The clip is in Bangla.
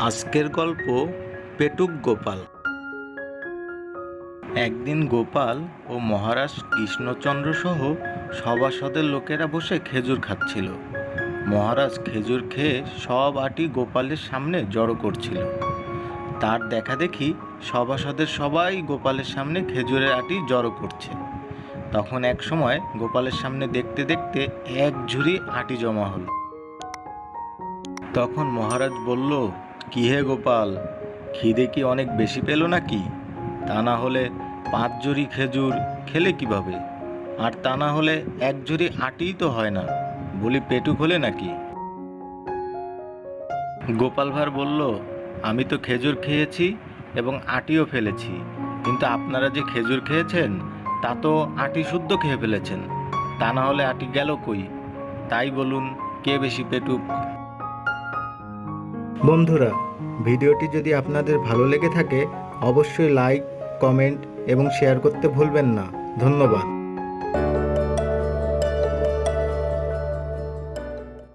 আজকের গল্প পেটুক গোপাল। একদিন গোপাল ও মহারাজ কৃষ্ণচন্দ্র সহ সভাসদের লোকেরা বসে খেজুর খাচ্ছিল। মহারাজ খেজুর খেয়ে সব আটি গোপালের সামনে জড়ো করছিল। তার দেখা দেখি সভাসদের সবাই গোপালের সামনে খেজুরের আটি জড়ো করছে। তখন এক সময় গোপালের সামনে দেখতে দেখতে এক ঝুড়ি আটি জমা হলো। তখন মহারাজ বলল, কি হে গোপাল, খিদে কি অনেক বেশি পেল নাকি? তা না হলে 5 ঝুড়ি খেজুর খেলে কিভাবে? আর তা না হলে 1 ঝুড়ি আটিই তো হয় না, বলি পেটুক হলে নাকি? গোপাল ভাঁড় বলল, আমি তো খেজুর খেয়েছি এবং আটিও ফেলেছি, কিন্তু আপনারা যে খেজুর খেয়েছেন তা তো আটি শুদ্ধ খেয়ে ফেলেছেন। তা না হলে আটি গেল কই? তাই বলুন, কে বেশি পেটুক? বন্ধুরা, ভিডিওটি যদি আপনাদের ভালো লেগে থাকে অবশ্যই লাইক, কমেন্ট এবং শেয়ার করতে ভুলবেন না। ধন্যবাদ।